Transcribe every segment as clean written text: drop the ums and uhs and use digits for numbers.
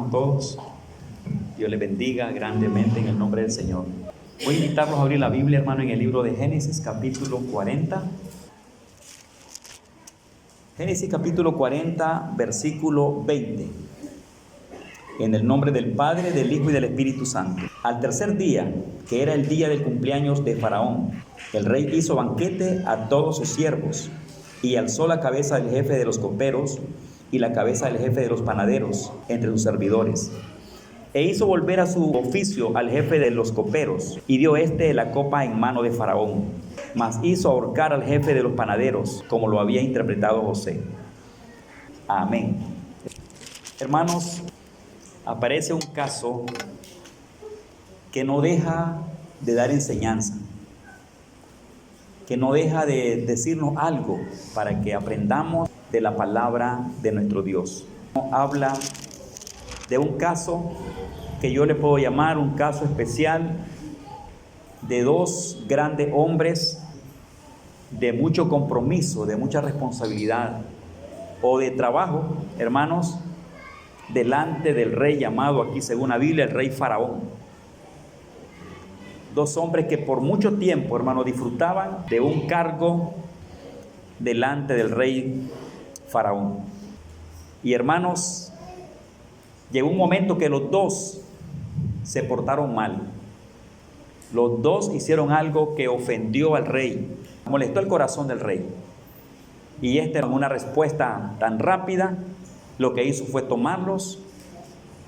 hermanos todos. Dios les bendiga grandemente en el nombre del Señor. Voy a invitarlos a abrir la Biblia, hermano, en el libro de Génesis, capítulo 40. Génesis, capítulo 40, versículo 20. En el nombre del Padre, del Hijo y del Espíritu Santo. Al tercer día, que era el día del cumpleaños de Faraón, el rey hizo banquete a todos sus siervos y alzó la cabeza del jefe de los coperos y la cabeza del jefe de los panaderos entre sus servidores. E hizo volver a su oficio al jefe de los coperos, y dio la copa en mano de Faraón. Mas hizo ahorcar al jefe de los panaderos, como lo había interpretado José. Amén. Hermanos, aparece un caso que no deja de dar enseñanza, que no deja de decirnos algo para que aprendamos de la palabra de nuestro Dios. Habla de un caso que yo le puedo llamar un caso especial de dos grandes hombres de mucho compromiso, de mucha responsabilidad o de trabajo, hermanos, delante del rey llamado aquí según la Biblia el rey Faraón. Dos hombres que por mucho tiempo, hermanos, disfrutaban de un cargo delante del rey Faraón. Y hermanos, llegó un momento que los dos se portaron mal. Los dos hicieron algo que ofendió al rey, molestó el corazón del rey. Y en una respuesta tan rápida, lo que hizo fue tomarlos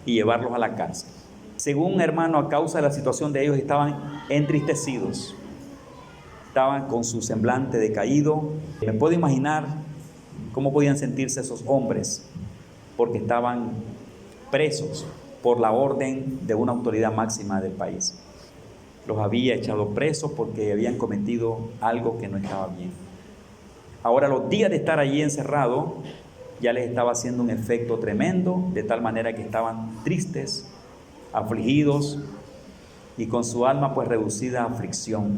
y llevarlos a la cárcel. Según, hermano, a causa de la situación de ellos, estaban entristecidos. Estaban con su semblante decaído. Me puedo imaginar cómo podían sentirse esos hombres, porque estaban presos por la orden de una autoridad máxima del país. Los había echado presos porque habían cometido algo que no estaba bien. Ahora, los días de estar allí encerrados ya les estaba haciendo un efecto tremendo, de tal manera que estaban tristes, afligidos y con su alma pues reducida a aflicción.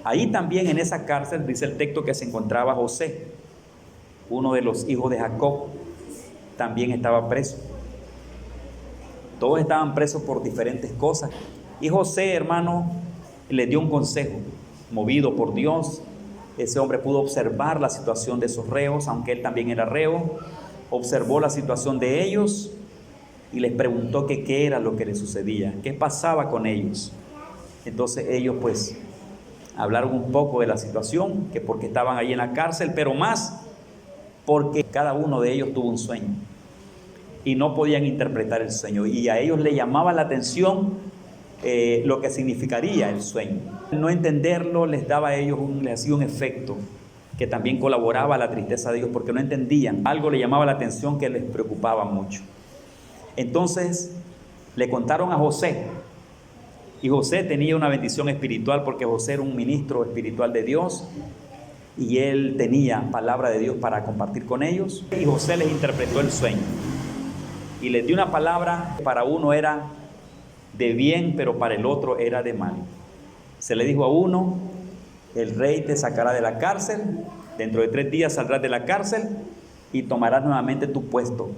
Ahí también en esa cárcel dice el texto que se encontraba José, uno de los hijos de Jacob, también estaba preso. Todos estaban presos por diferentes cosas. Y José, hermano, les dio un consejo, movido por Dios. Ese hombre pudo observar la situación de esos reos, aunque él también era reo. Observó la situación de ellos y les preguntó que qué era lo que les sucedía, qué pasaba con ellos. Entonces ellos pues hablaron un poco de la situación, que porque estaban ahí en la cárcel, pero más porque cada uno de ellos tuvo un sueño y no podían interpretar el sueño, y a ellos les llamaba la atención lo que significaría el sueño. No entenderlo les daba a ellos les hacía un efecto que también colaboraba a la tristeza de ellos, porque no entendían. Algo les llamaba la atención que les preocupaba mucho. Entonces le contaron a José, y José tenía una bendición espiritual porque José era un ministro espiritual de Dios y él tenía palabra de Dios para compartir con ellos, y José les interpretó el sueño y les dio una palabra. Para uno era de bien, pero para el otro era de mal. Se le dijo a uno: el rey te sacará de la cárcel, dentro de 3 días saldrás de la cárcel y tomarás nuevamente tu puesto,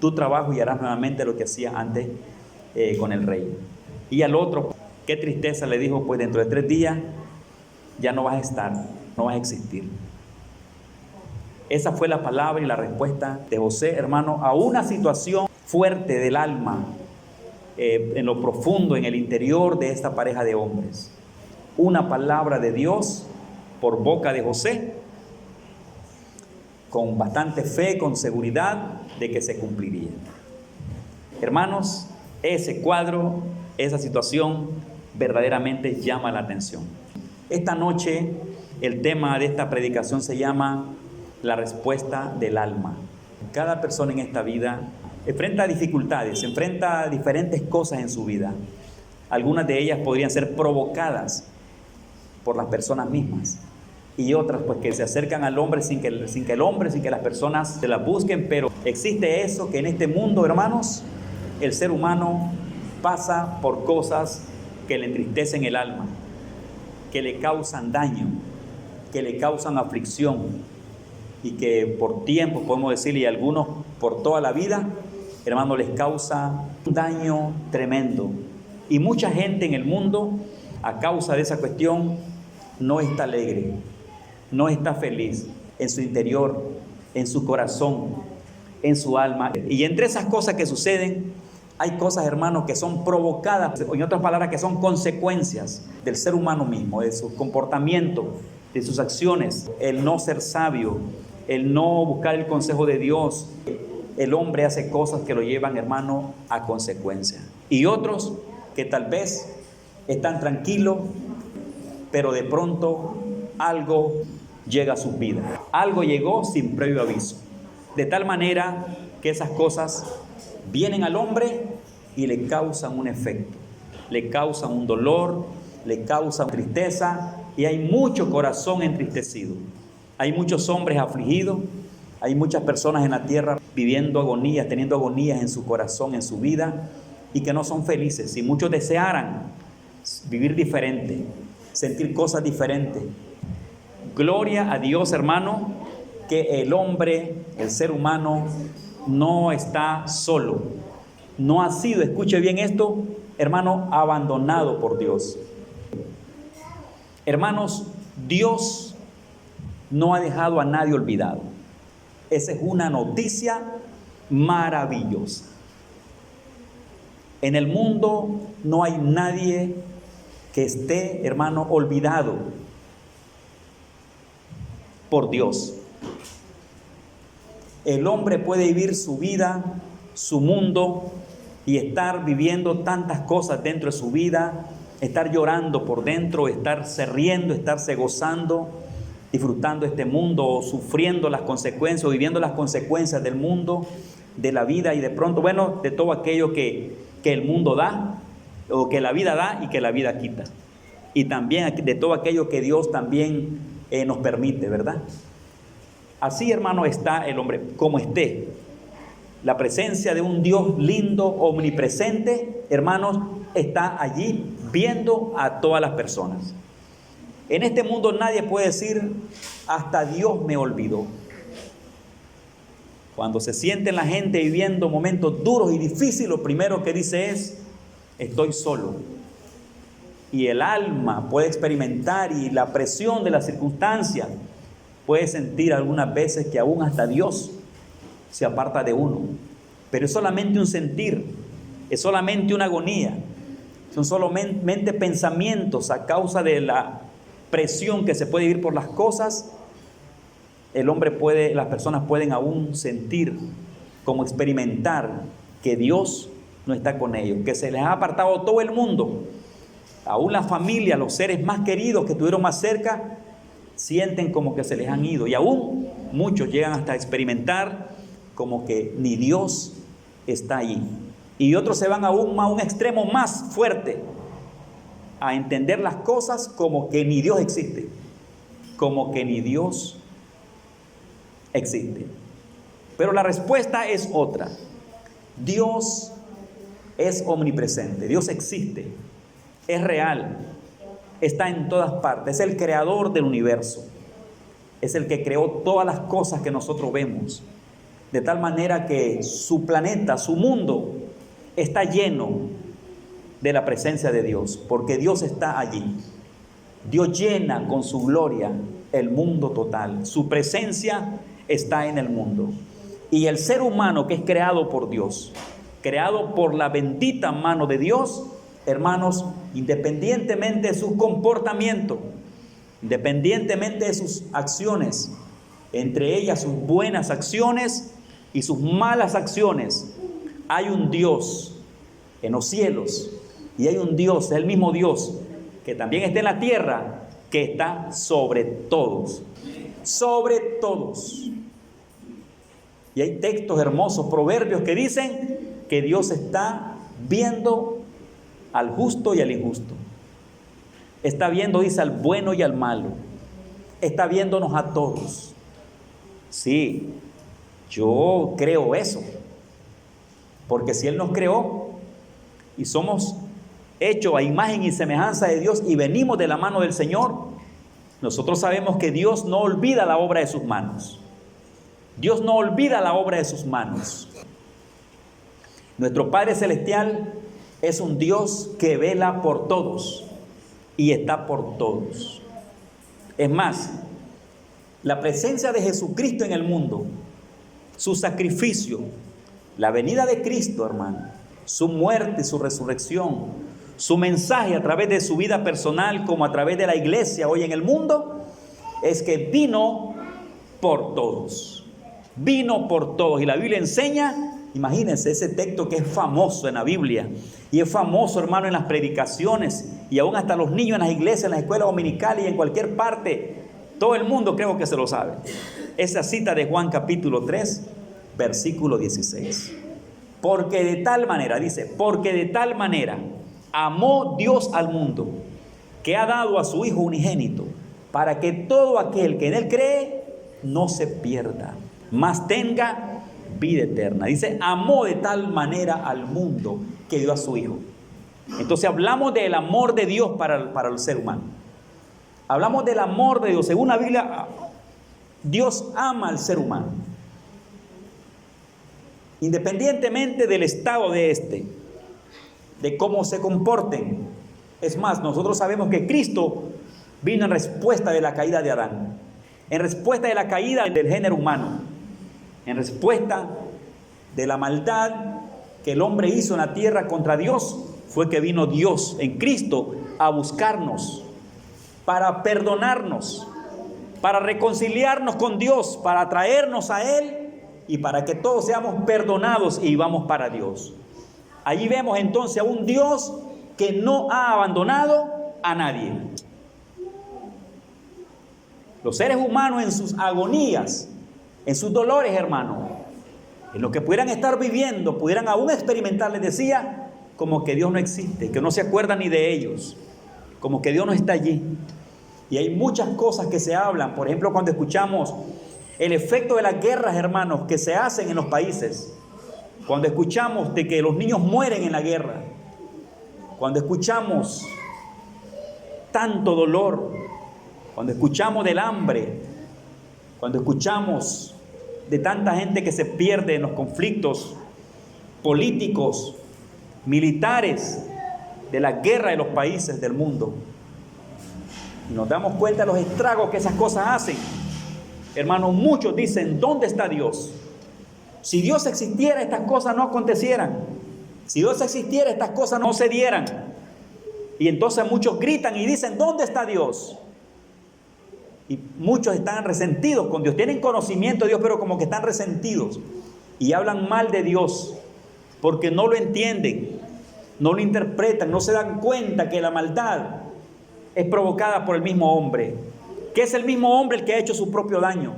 tu trabajo, y harás nuevamente lo que hacías antes con el rey. Y al otro, qué tristeza, le dijo: pues dentro de 3 días ya no vas a estar, no vas a existir. Esa fue la palabra y la respuesta de José, hermano, a una situación fuerte del alma, en lo profundo, en el interior de esta pareja de hombres. Una palabra de Dios por boca de José, con bastante fe, con seguridad de que se cumpliría. Hermanos, ese cuadro, esa situación verdaderamente llama la atención. Esta noche el tema de esta predicación se llama la respuesta del alma. Cada persona en esta vida enfrenta dificultades, enfrenta diferentes cosas en su vida. Algunas de ellas podrían ser provocadas por las personas mismas, y otras pues que se acercan al hombre sin que las personas se las busquen. Pero existe eso, que en este mundo, hermanos, el ser humano pasa por cosas que le entristecen el alma, que le causan daño, que le causan aflicción, y que por tiempo, podemos decir, y algunos por toda la vida, hermano, les causa un daño tremendo. Y mucha gente en el mundo, a causa de esa cuestión, no está alegre, no está feliz en su interior, en su corazón, en su alma. Y entre esas cosas que suceden, hay cosas, hermanos, que son provocadas, o en otras palabras, que son consecuencias del ser humano mismo, de su comportamiento, de sus acciones, el no ser sabio, el no buscar el consejo de Dios. El hombre hace cosas que lo llevan, hermano, a consecuencia. Y otros que tal vez están tranquilos, pero de pronto algo llega a sus vidas. Algo llegó sin previo aviso. De tal manera que esas cosas vienen al hombre y le causan un efecto. Le causan un dolor, le causan tristeza, y hay mucho corazón entristecido. Hay muchos hombres afligidos, hay muchas personas en la tierra viviendo agonías, teniendo agonías en su corazón, en su vida, y que no son felices. Si muchos desearan vivir diferente, sentir cosas diferentes. Gloria a Dios, hermano, que el hombre, el ser humano, no está solo. No ha sido, escuche bien esto, hermano, abandonado por Dios. Hermanos, Dios no ha dejado a nadie olvidado. Esa es una noticia maravillosa. En el mundo no hay nadie que esté, hermano, olvidado por Dios. El hombre puede vivir su vida, su mundo, y estar viviendo tantas cosas dentro de su vida, estar llorando por dentro, estarse riendo, estarse gozando, disfrutando este mundo, o sufriendo las consecuencias, o viviendo las consecuencias del mundo, de la vida, y de pronto, bueno, de todo aquello que el mundo da, o que la vida da y que la vida quita. Y también de todo aquello que Dios también nos permite, ¿verdad? Así, hermano, está el hombre, como esté. La presencia de un Dios lindo, omnipresente, hermanos, está allí viendo a todas las personas. En este mundo nadie puede decir, hasta Dios me olvidó. Cuando se siente la gente viviendo momentos duros y difíciles, lo primero que dice es, estoy solo. Y el alma puede experimentar, y la presión de las circunstancias puede sentir algunas veces que aún hasta Dios se aparta de uno. Pero es solamente un sentir, es solamente una agonía, son solamente pensamientos a causa de la presión que se puede vivir por las cosas. Las personas pueden aún sentir, como experimentar, que Dios no está con ellos, que se les ha apartado todo el mundo. Aún la familia, los seres más queridos que estuvieron más cerca, sienten como que se les han ido. Y aún muchos llegan hasta experimentar como que ni Dios está allí. Y otros se van aún a un extremo más fuerte, a entender las cosas como que ni Dios existe. Como que ni Dios existe. Pero la respuesta es otra. Dios es omnipresente, Dios existe, es real, está en todas partes, es el creador del universo, es el que creó todas las cosas que nosotros vemos, de tal manera que su planeta, su mundo, está lleno de la presencia de Dios, porque Dios está allí. Dios llena con su gloria el mundo total, su presencia está en el mundo. Y el ser humano, que es creado por Dios, creado por la bendita mano de Dios, hermanos, independientemente de su comportamiento, independientemente de sus acciones, entre ellas sus buenas acciones y sus malas acciones, hay un Dios en los cielos, y hay un Dios, el mismo Dios, que también está en la tierra, que está sobre todos, sobre todos. Y hay textos hermosos, proverbios, que dicen que Dios está viendo al justo y al injusto. Está viendo, dice, al bueno y al malo. Está viéndonos a todos. Sí, yo creo eso. Porque si Él nos creó y somos hechos a imagen y semejanza de Dios y venimos de la mano del Señor, nosotros sabemos que Dios no olvida la obra de sus manos. Dios no olvida la obra de sus manos. Nuestro Padre Celestial es un Dios que vela por todos y está por todos. Es más, la presencia de Jesucristo en el mundo, su sacrificio, la venida de Cristo, hermano, su muerte y su resurrección, su mensaje a través de su vida personal como a través de la iglesia hoy en el mundo, es que vino por todos. Vino por todos. Y la Biblia enseña, imagínense ese texto que es famoso en la Biblia y es famoso, hermano, en las predicaciones y aún hasta los niños en las iglesias, en las escuelas dominicales y en cualquier parte. Todo el mundo creo que se lo sabe. Esa cita de Juan capítulo 3, versículo 16. Porque de tal manera, dice, porque de tal manera amó Dios al mundo, que ha dado a su Hijo unigénito, para que todo aquel que en Él cree no se pierda, mas tenga vida eterna. Dice, amó de tal manera al mundo que dio a su Hijo. Entonces hablamos del amor de Dios para el ser humano. Hablamos del amor de Dios. Según la Biblia, Dios ama al ser humano, independientemente del estado de cómo se comporten. Es más, nosotros sabemos que Cristo vino en respuesta de la caída de Adán, en respuesta de la caída del género humano, en respuesta de la maldad que el hombre hizo en la tierra contra Dios. Fue que vino Dios en Cristo a buscarnos, para perdonarnos, para reconciliarnos con Dios, para traernos a Él y para que todos seamos perdonados y vivamos para Dios. Allí vemos entonces a un Dios que no ha abandonado a nadie. Los seres humanos en sus agonías, en sus dolores, hermano, en lo que pudieran estar viviendo, pudieran aún experimentar, les decía, como que Dios no existe, que no se acuerdan ni de ellos, como que Dios no está allí. Y hay muchas cosas que se hablan, por ejemplo, cuando escuchamos el efecto de las guerras, hermanos, que se hacen en los países, cuando escuchamos de que los niños mueren en la guerra, cuando escuchamos tanto dolor, cuando escuchamos del hambre, cuando escuchamos de tanta gente que se pierde en los conflictos políticos, militares, de la guerra de los países del mundo, y nos damos cuenta de los estragos que esas cosas hacen. Hermanos, muchos dicen, ¿dónde está Dios? Si Dios existiera, estas cosas no acontecieran. Si Dios existiera, estas cosas no se dieran. Y entonces muchos gritan y dicen, ¿dónde está Dios? Y muchos están resentidos con Dios. Tienen conocimiento de Dios, pero como que están resentidos. Y hablan mal de Dios, porque no lo entienden, no lo interpretan, no se dan cuenta que la maldad es provocada por el mismo hombre, que es el mismo hombre el que ha hecho su propio daño,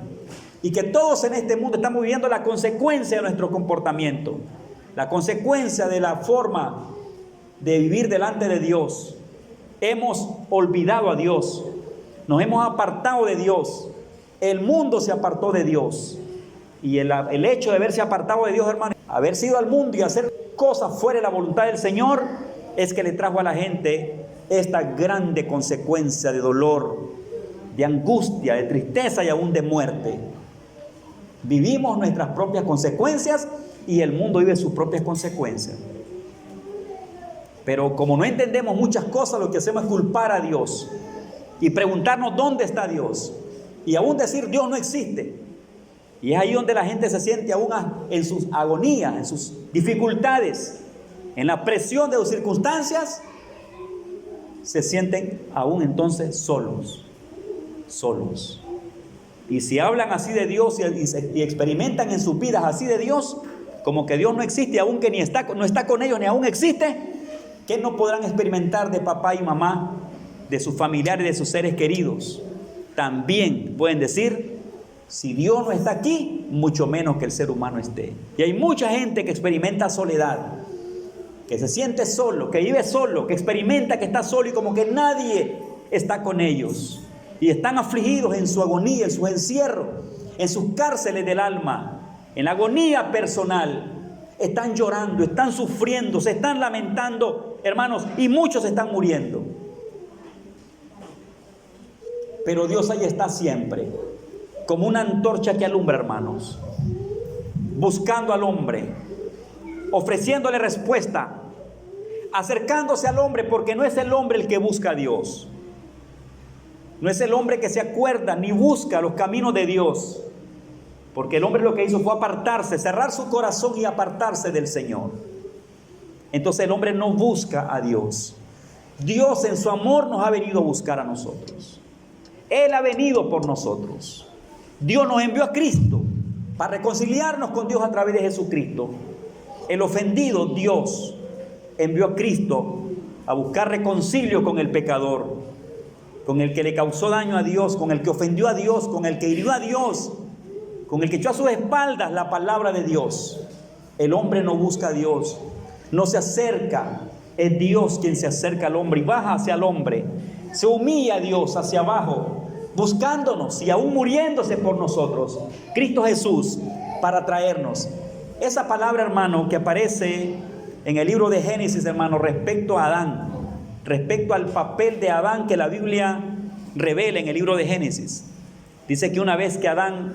y que todos en este mundo estamos viviendo la consecuencia de nuestro comportamiento, la consecuencia de la forma de vivir delante de Dios. Hemos olvidado a Dios, nos hemos apartado de Dios, el mundo se apartó de Dios, y el hecho de haberse apartado de Dios, hermano, haber sido al mundo y hacer cosas fuera de la voluntad del Señor, es que le trajo a la gente esta grande consecuencia de dolor, de angustia, de tristeza y aún de muerte. Vivimos nuestras propias consecuencias y el mundo vive sus propias consecuencias. Pero como no entendemos muchas cosas, lo que hacemos es culpar a Dios y preguntarnos dónde está Dios, y aún decir Dios no existe. Y es ahí donde la gente se siente aún en sus agonías, en sus dificultades, en la presión de sus circunstancias, se sienten aún entonces solos. Y si hablan así de Dios y experimentan en sus vidas así de Dios, como que Dios no existe, aunque no está con ellos, ni aún existe, ¿qué no podrán experimentar de papá y mamá, de sus familiares, de sus seres queridos? También pueden decir, si Dios no está aquí, mucho menos que el ser humano esté. Y hay mucha gente que experimenta soledad, que se siente solo, que vive solo, que experimenta que está solo y como que nadie está con ellos. Y están afligidos en su agonía, en su encierro, en sus cárceles del alma, en la agonía personal. Están llorando, están sufriendo, se están lamentando, hermanos, y muchos están muriendo. Pero Dios ahí está siempre, como una antorcha que alumbra, hermanos, buscando al hombre, ofreciéndole respuesta, acercándose al hombre, porque no es el hombre el que busca a Dios. No es el hombre que se acuerda ni busca los caminos de Dios, porque el hombre lo que hizo fue apartarse, cerrar su corazón y apartarse del Señor. Entonces el hombre no busca a Dios. Dios en su amor nos ha venido a buscar a nosotros. Él ha venido por nosotros. Dios nos envió a Cristo para reconciliarnos con Dios a través de Jesucristo. El ofendido Dios envió a Cristo a buscar reconcilio con el pecador, con el que le causó daño a Dios, con el que ofendió a Dios, con el que hirió a Dios, con el que echó a sus espaldas la palabra de Dios. El hombre no busca a Dios, no se acerca. Es Dios quien se acerca al hombre y baja hacia el hombre. Se humilla a Dios hacia abajo, buscándonos y aún muriéndose por nosotros. Cristo Jesús para traernos. Esa palabra, hermano, que aparece en el libro de Génesis, hermano, respecto a Adán, respecto al papel de Adán que la Biblia revela en el libro de Génesis. Dice que una vez que Adán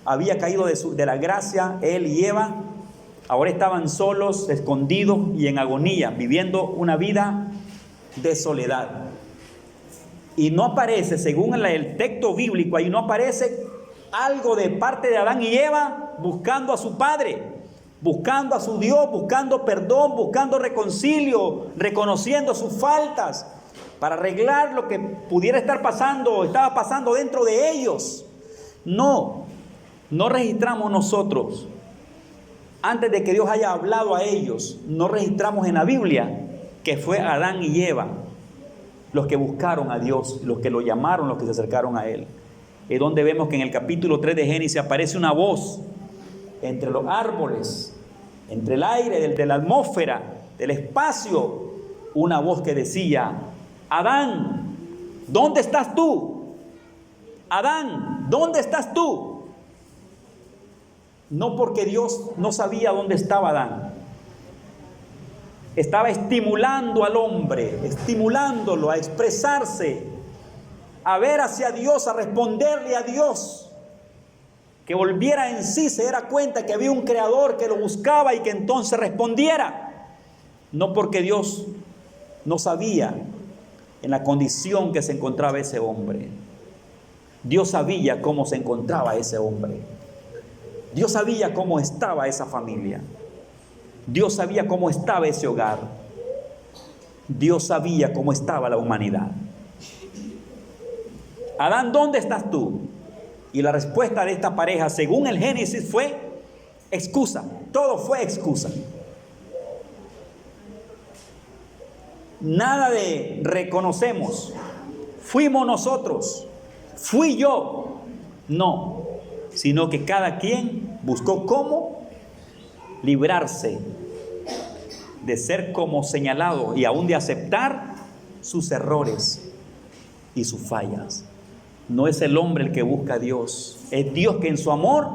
había caído de la gracia, él y Eva, ahora estaban solos, escondidos y en agonía, viviendo una vida de soledad. Y no aparece, según el texto bíblico, ahí no aparece algo de parte de Adán y Eva buscando a su padre, buscando a su Dios, buscando perdón, buscando reconcilio, reconociendo sus faltas para arreglar lo que pudiera estar pasando o estaba pasando dentro de ellos. No registramos nosotros, antes de que Dios haya hablado a ellos, no registramos en la Biblia que fue Adán y Eva los que buscaron a Dios, los que lo llamaron, los que se acercaron a Él. Es donde vemos que en el capítulo 3 de Génesis aparece una voz entre los árboles, entre el aire, de la atmósfera, del espacio, una voz que decía: Adán, ¿dónde estás tú? Adán, ¿dónde estás tú? No porque Dios no sabía dónde estaba Adán. Estaba estimulando al hombre, estimulándolo a expresarse, a ver hacia Dios, a responderle a Dios. Que volviera en sí, se diera cuenta que había un creador que lo buscaba y que entonces respondiera. No porque Dios no sabía en la condición que se encontraba ese hombre. Dios sabía cómo se encontraba ese hombre. Dios sabía cómo estaba esa familia. Dios sabía cómo estaba ese hogar. Dios sabía cómo estaba la humanidad. Adán, ¿dónde estás tú? Y la respuesta de esta pareja, según el Génesis, fue excusa. Todo fue excusa. Nada de reconocemos. Fuimos nosotros. Fui yo. No. Sino que cada quien buscó cómo librarse de ser como señalado y aún de aceptar sus errores y sus fallas. No es el hombre el que busca a Dios, es Dios que en su amor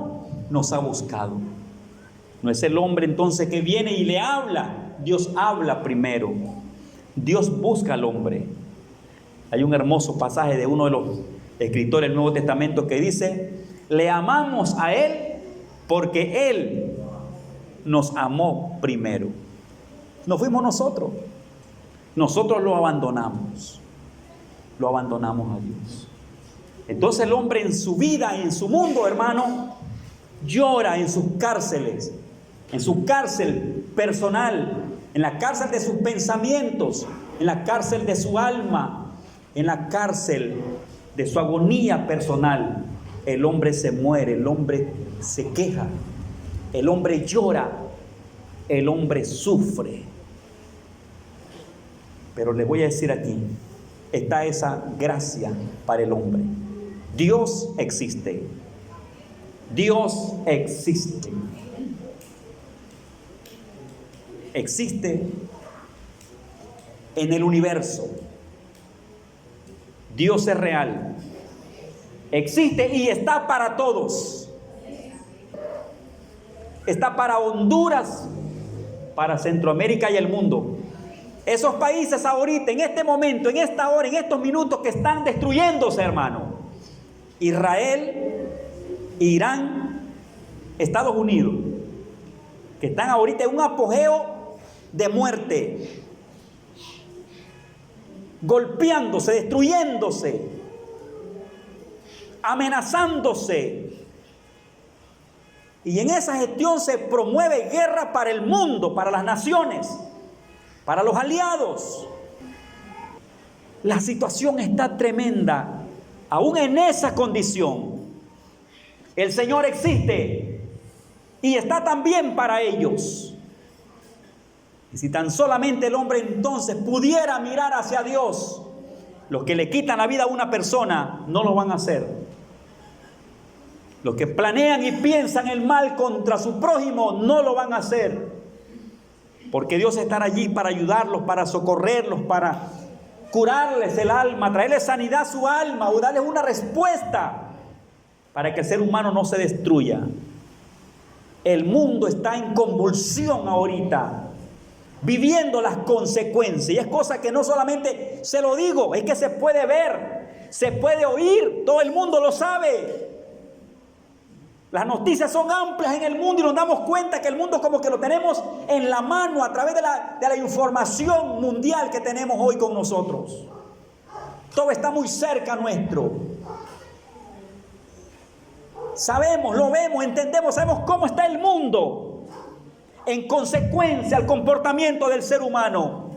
nos ha buscado. No es el hombre entonces que viene y le habla, Dios habla primero. Dios busca al hombre. Hay un hermoso pasaje de uno de los escritores del Nuevo Testamento que dice: le amamos a Él porque Él nos amó primero. No fuimos nosotros. Nosotros lo abandonamos. Lo abandonamos a Dios. Entonces el hombre en su vida y en su mundo, hermano, llora en sus cárceles, en su cárcel personal, en la cárcel de sus pensamientos, en la cárcel de su alma, en la cárcel de su agonía personal. El hombre se muere, el hombre se queja, el hombre llora, el hombre sufre. Pero les voy a decir aquí, está esa gracia para el hombre. Dios existe. Dios existe. Existe en el universo. Dios es real. Existe y está para todos. Está para Honduras, para Centroamérica y el mundo. Esos países ahorita, en este momento, en esta hora, en estos minutos que están destruyéndose, hermano. Israel, Irán, Estados Unidos. que están ahorita en un apogeo de muerte, golpeándose, destruyéndose, amenazándose. Y en esa gestión se promueve guerra para el mundo, para las naciones, para los aliados. La situación está tremenda. Aún en esa condición, el Señor existe y está también para ellos. Y si tan solamente el hombre entonces pudiera mirar hacia Dios, los que le quitan la vida a una persona no lo van a hacer. Los que planean y piensan el mal contra su prójimo no lo van a hacer. Porque Dios estará allí para ayudarlos, para socorrerlos, para curarles el alma, traerles sanidad a su alma o darles una respuesta para que el ser humano no se destruya. El mundo está en convulsión ahorita, viviendo las consecuencias. Y es cosa que no solamente se lo digo, es que se puede ver, se puede oír, todo el mundo lo sabe. Las noticias son amplias en el mundo y nos damos cuenta que el mundo como que lo tenemos en la mano a través de la información mundial que tenemos hoy con nosotros. Todo está muy cerca nuestro. Sabemos, lo vemos, entendemos, sabemos cómo está el mundo en consecuencia al comportamiento del ser humano.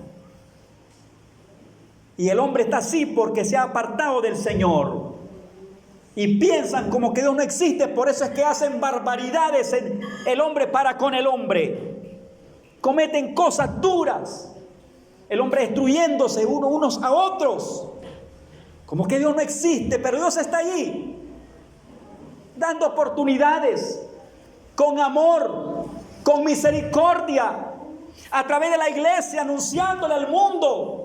Y el hombre está así porque se ha apartado del Señor. Y piensan como que Dios no existe, por eso es que hacen barbaridades el hombre para con el hombre. Cometen cosas duras. El hombre destruyéndose unos a otros. Como que Dios no existe, pero Dios está allí. Dando oportunidades, con amor, con misericordia, a través de la iglesia, anunciándole al mundo.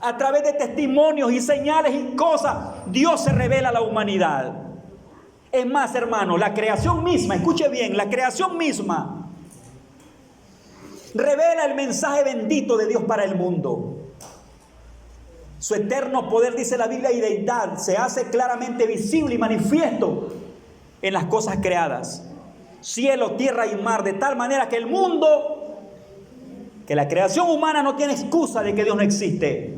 A través de testimonios y señales y cosas, Dios se revela a la humanidad. Es más, hermano, la creación misma, escuche bien, la creación misma revela el mensaje bendito de Dios para el mundo. Su eterno poder, dice la Biblia, y deidad se hace claramente visible y manifiesto en las cosas creadas. Cielo, tierra y mar, de tal manera que el mundo, que la creación humana no tiene excusa de que Dios no existe.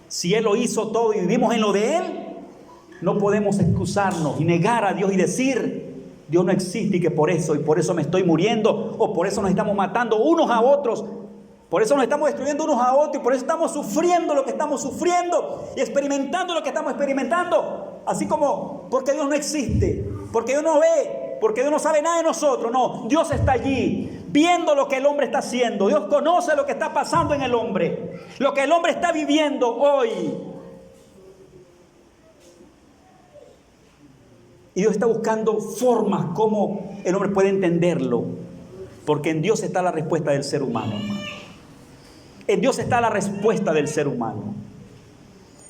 Si Él lo hizo todo y vivimos en lo de Él, no podemos excusarnos y negar a Dios y decir, Dios no existe y que por eso me estoy muriendo, o por eso nos estamos matando unos a otros, por eso nos estamos destruyendo unos a otros, y por eso estamos sufriendo lo que estamos sufriendo y experimentando lo que estamos experimentando, así como porque Dios no existe, porque Dios no ve, porque Dios no sabe nada de nosotros. No, Dios está allí viendo lo que el hombre está haciendo. Dios conoce lo que está pasando en el hombre, lo que el hombre está viviendo hoy. Y Dios está buscando formas como el hombre puede entenderlo, porque en Dios está la respuesta del ser humano, hermano. En Dios está la respuesta del ser humano.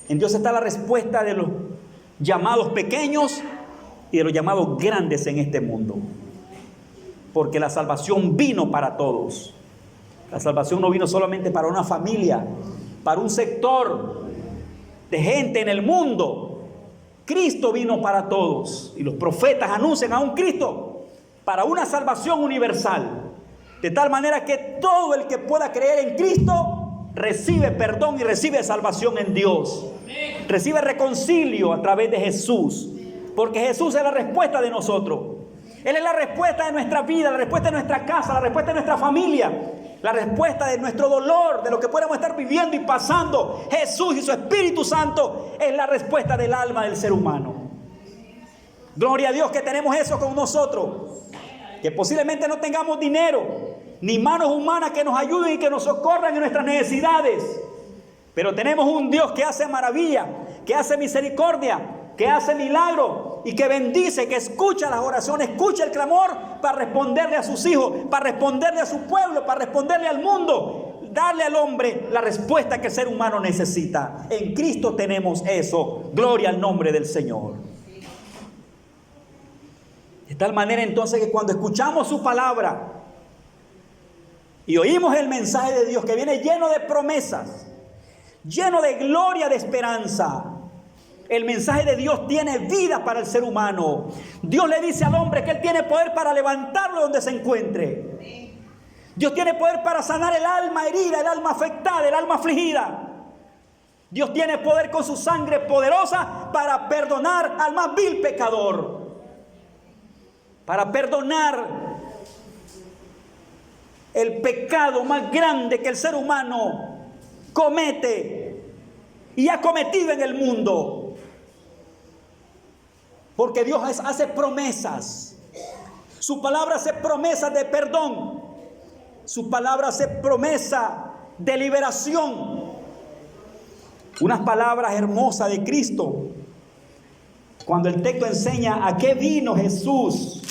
En Dios está la respuesta de los llamados pequeños y de los llamados grandes en este mundo. Porque la salvación vino para todos. La salvación no vino solamente para una familia, para un sector de gente en el mundo. Cristo vino para todos. Y los profetas anuncian a un Cristo para una salvación universal. De tal manera que todo el que pueda creer en Cristo recibe perdón y recibe salvación en Dios. Recibe reconcilio a través de Jesús. Porque Jesús es la respuesta de nosotros. Él es la respuesta de nuestra vida, la respuesta de nuestra casa, la respuesta de nuestra familia, la respuesta de nuestro dolor, de lo que podemos estar viviendo y pasando. Jesús y su Espíritu Santo es la respuesta del alma del ser humano. Gloria a Dios que tenemos eso con nosotros. Que posiblemente no tengamos dinero, ni manos humanas que nos ayuden y que nos socorran en nuestras necesidades. Pero tenemos un Dios que hace maravilla, que hace misericordia, que hace milagro y que bendice, que escucha las oraciones, escucha el clamor para responderle a sus hijos, para responderle a su pueblo, para responderle al mundo, darle al hombre la respuesta que el ser humano necesita. En Cristo tenemos eso. Gloria al nombre del Señor. De tal manera entonces que cuando escuchamos su palabra y oímos el mensaje de Dios que viene lleno de promesas, lleno de gloria, de esperanza, el mensaje de Dios tiene vida para el ser humano. Dios le dice al hombre que Él tiene poder para levantarlo donde se encuentre. Dios tiene poder para sanar el alma herida, el alma afectada, el alma afligida. Dios tiene poder con su sangre poderosa para perdonar al más vil pecador. Para perdonar el pecado más grande que el ser humano comete y ha cometido en el mundo. Porque Dios hace promesas. Su palabra hace promesas de perdón. Su palabra hace promesa de liberación. Unas palabras hermosas de Cristo. Cuando el texto enseña a qué vino Jesús.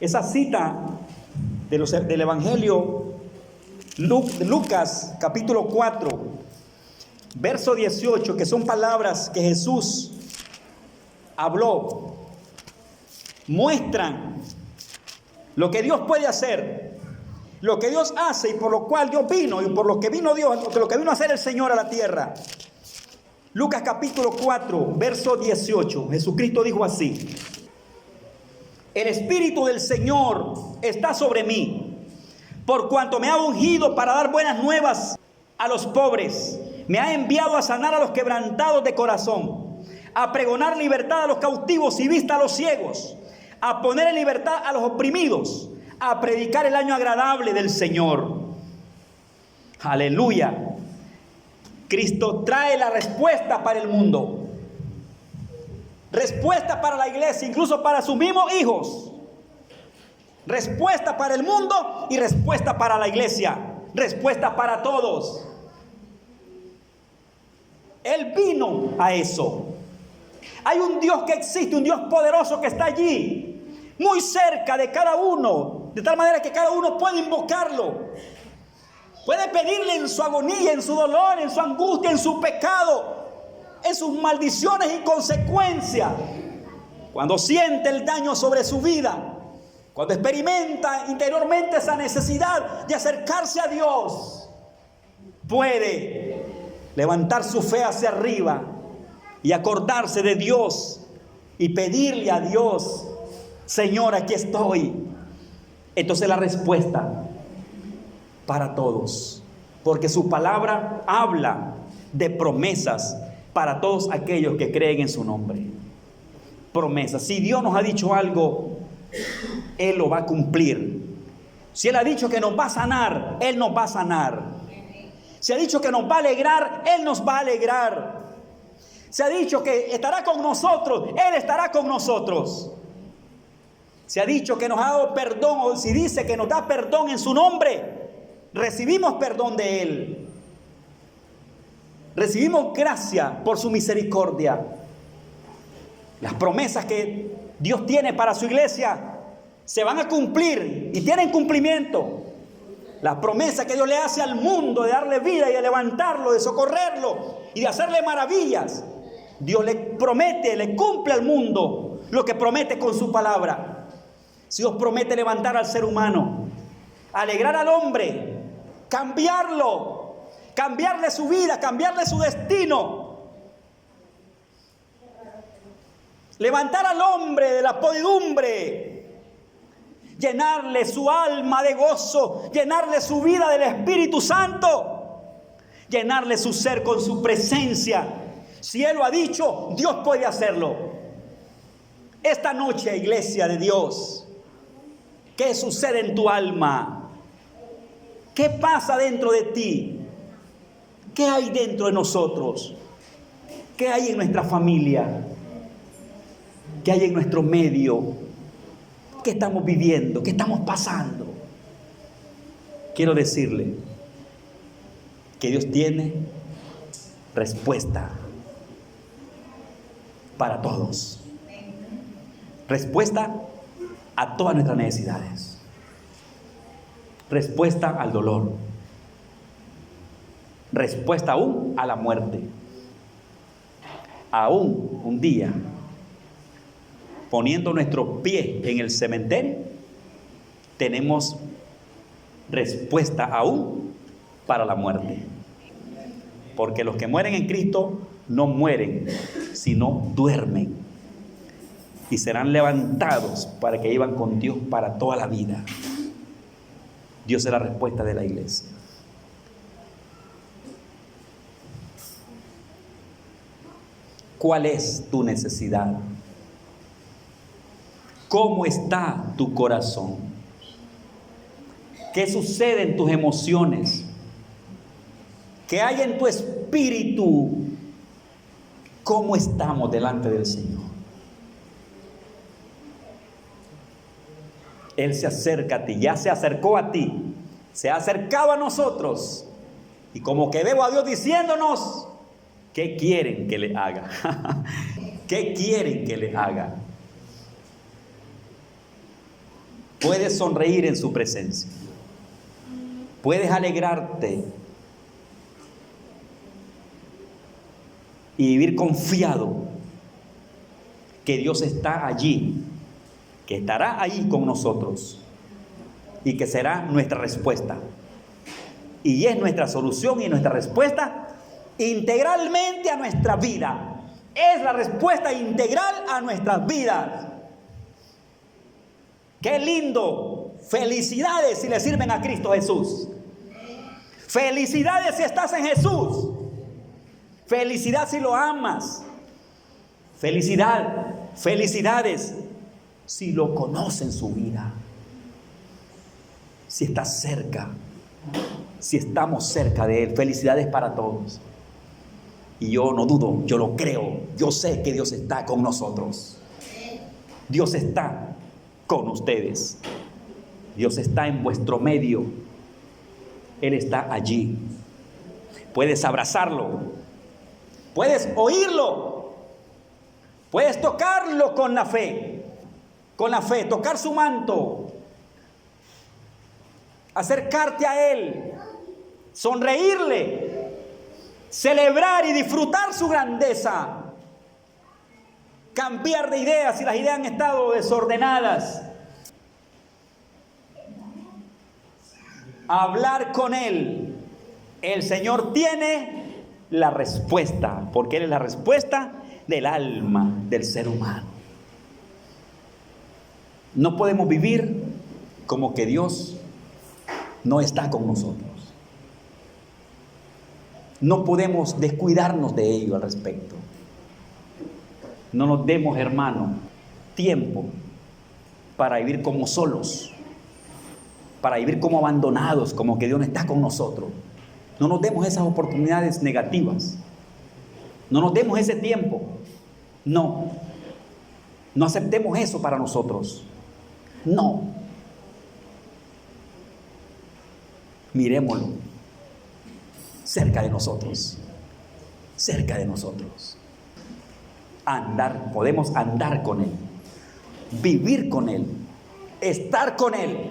Esa cita del Evangelio de Lucas, capítulo 4, verso 18, que son palabras que Jesús habló, muestran lo que Dios puede hacer, lo que Dios hace y por lo cual Dios vino, y por lo que vino Dios, lo que vino a hacer el Señor a la tierra. Lucas capítulo 4, verso 18, Jesucristo dijo así: el Espíritu del Señor está sobre mí, por cuanto me ha ungido para dar buenas nuevas a los pobres. Me ha enviado a sanar a los quebrantados de corazón, a pregonar libertad a los cautivos y vista a los ciegos, a poner en libertad a los oprimidos, a predicar el año agradable del Señor. Aleluya. Cristo trae la respuesta para el mundo. Respuesta para la iglesia, incluso para sus mismos hijos. Respuesta para el mundo y respuesta para la iglesia. Respuesta para todos. Él vino a eso. Hay un Dios que existe, un Dios poderoso que está allí, muy cerca de cada uno, de tal manera que cada uno puede invocarlo. Puede pedirle en su agonía, en su dolor, en su angustia, en su pecado, en sus maldiciones y consecuencias. Cuando siente el daño sobre su vida, cuando experimenta interiormente esa necesidad de acercarse a Dios, puede levantar su fe hacia arriba y acordarse de Dios y pedirle a Dios: Señor, aquí estoy. Entonces la respuesta para todos, porque su palabra habla de promesas para todos aquellos que creen en su nombre. Promesas. Si Dios nos ha dicho algo, Él lo va a cumplir. Si Él ha dicho que nos va a sanar, Él nos va a sanar. Si ha dicho que nos va a alegrar, Él nos va a alegrar. Si ha dicho que estará con nosotros, Él estará con nosotros. Si ha dicho que nos ha dado perdón, o si dice que nos da perdón en su nombre, recibimos perdón de Él. Recibimos gracia por su misericordia. Las promesas que Dios tiene para su iglesia se van a cumplir y tienen cumplimiento. Las promesas que Dios le hace al mundo de darle vida y de levantarlo, de socorrerlo y de hacerle maravillas, Dios le promete, le cumple al mundo lo que promete con su palabra. Si Dios promete levantar al ser humano, alegrar al hombre, cambiarlo, cambiarle su vida, cambiarle su destino, levantar al hombre de la podredumbre, llenarle su alma de gozo, llenarle su vida del Espíritu Santo, llenarle su ser con su presencia. Si Él lo ha dicho, Dios puede hacerlo. Esta noche, iglesia de Dios, ¿qué sucede en tu alma? ¿Qué pasa dentro de ti? ¿Qué hay dentro de nosotros? ¿Qué hay en nuestra familia? ¿Qué hay en nuestro medio? ¿Qué estamos viviendo? ¿Qué estamos pasando? Quiero decirle que Dios tiene respuesta para todos. Respuesta a todas nuestras necesidades. Respuesta al dolor. Respuesta aún a la muerte. Aún un día, poniendo nuestro pie en el cementerio, tenemos respuesta aún para la muerte. Porque los que mueren en Cristo no mueren, sino duermen. Y serán levantados para que vivan con Dios para toda la vida. Dios es la respuesta de la iglesia. ¿Cuál es tu necesidad? ¿Cómo está tu corazón? ¿Qué sucede en tus emociones? ¿Qué hay en tu espíritu? ¿Cómo estamos delante del Señor? Él se acerca a ti, ya se acercó a ti, se ha acercado a nosotros. Y como que veo a Dios diciéndonos, ¿qué quieren que le haga? ¿Qué quieren que le haga? Puedes sonreír en su presencia. Puedes alegrarte y vivir confiado que Dios está allí, que estará ahí con nosotros y que será nuestra respuesta. Y es nuestra solución y nuestra respuesta integralmente a nuestra vida. Es la respuesta integral a nuestras vidas. ¡Qué lindo! Felicidades si le sirven a Cristo Jesús. Felicidades si estás en Jesús. Felicidad si lo amas. Felicidades si lo conoce en su vida. Si estás cerca, si estamos cerca de Él. Felicidades para todos. Y yo no dudo, yo lo creo. Yo sé que Dios está con nosotros. Dios está con ustedes. Dios está en vuestro medio. Él está allí. Puedes abrazarlo. Puedes oírlo. Puedes tocarlo con la fe. Con la fe, tocar su manto. Acercarte a Él. Sonreírle. Celebrar y disfrutar su grandeza. Cambiar de ideas si las ideas han estado desordenadas. Hablar con Él. El Señor tiene la respuesta, porque Él es la respuesta del alma del ser humano. No podemos vivir como que Dios no está con nosotros. No podemos descuidarnos de ello al respecto. No nos demos, hermano, tiempo para vivir como solos, para vivir como abandonados, como que Dios no está con nosotros. No nos demos esas oportunidades negativas. No nos demos ese tiempo. No aceptemos eso para nosotros. No. Mirémoslo cerca de nosotros. Cerca de nosotros. Podemos andar con Él, vivir con Él, estar con Él,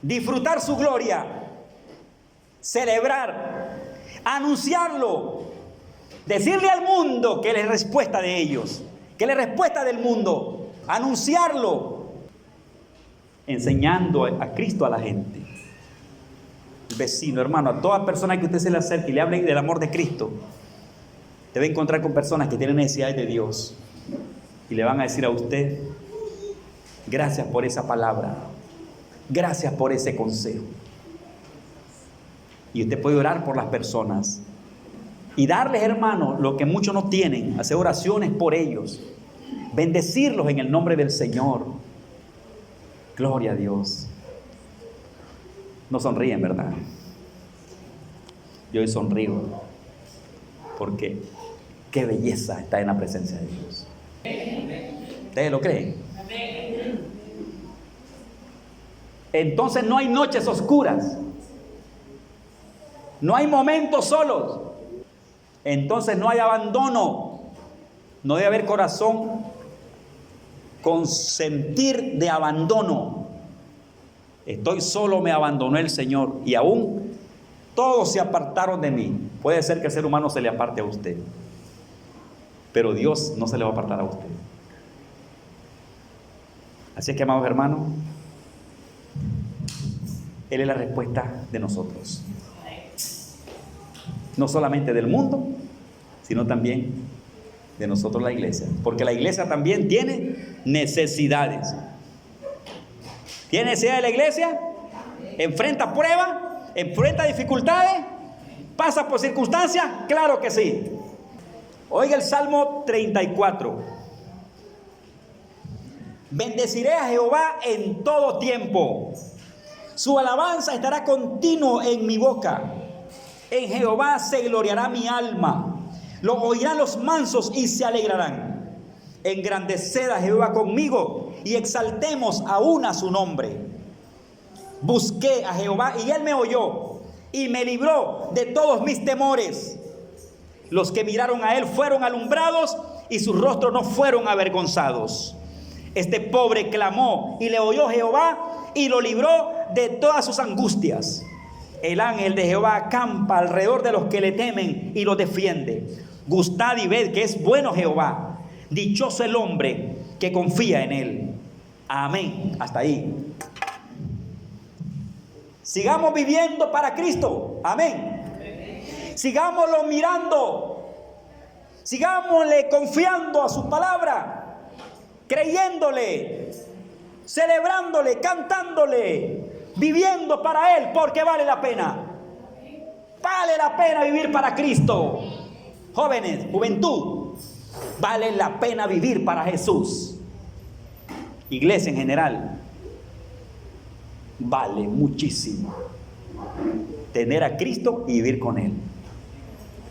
disfrutar su gloria, celebrar, anunciarlo, decirle al mundo que Él es respuesta de ellos, que Él es respuesta del mundo, anunciarlo, enseñando a Cristo a la gente. El vecino, hermano, a toda persona que usted se le acerque y le hable del amor de Cristo, te va a encontrar con personas que tienen necesidades de Dios y le van a decir a usted: gracias por esa palabra, gracias por ese consejo. Y usted puede orar por las personas y darles, hermano, lo que muchos no tienen, hacer oraciones por ellos, bendecirlos en el nombre del Señor. Gloria a Dios. No sonríen, ¿verdad? Yo hoy sonrío porque qué belleza está en la presencia de Dios. ¿Ustedes lo creen? Entonces no hay noches oscuras. No hay momentos solos. Entonces no hay abandono. No debe haber corazón con sentir de abandono. Estoy solo, me abandonó el Señor y aún todos se apartaron de mí. Puede ser que el ser humano se le aparte a usted, pero Dios no se le va a apartar a usted. Así es que, amados hermanos, Él es la respuesta de nosotros. No solamente del mundo, sino también de nosotros, la iglesia. Porque la iglesia también tiene necesidades. ¿Tiene necesidad de la iglesia? ¿Enfrenta pruebas? ¿Enfrenta dificultades? ¿Pasa por circunstancias? Claro que sí. Oiga el Salmo 34. Bendeciré a Jehová en todo tiempo. Su alabanza estará continuo en mi boca. En Jehová se gloriará mi alma. Lo oirán los mansos y se alegrarán. Engrandeced a Jehová conmigo y exaltemos aún a su nombre. Busqué a Jehová y él me oyó y me libró de todos mis temores. Los que miraron a él fueron alumbrados y sus rostros no fueron avergonzados. Este pobre clamó y le oyó Jehová y lo libró de todas sus angustias. El ángel de Jehová acampa alrededor de los que le temen y los defiende. Gustad y ved que es bueno Jehová. Dichoso el hombre que confía en él. Amén. Hasta ahí. Sigamos viviendo para Cristo. Amén. Sigámoslo mirando. Sigámosle confiando a su palabra. Creyéndole, celebrándole, cantándole, viviendo para Él, porque vale la pena. Vale la pena vivir para Cristo. Jóvenes, juventud, vale la pena vivir para Jesús. Iglesia en general, vale muchísimo tener a Cristo y vivir con Él.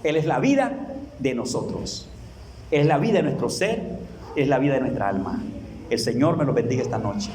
Él es la vida de nosotros. Él es la vida de nuestro ser. Es la vida de nuestra alma. El Señor me lo bendiga esta noche.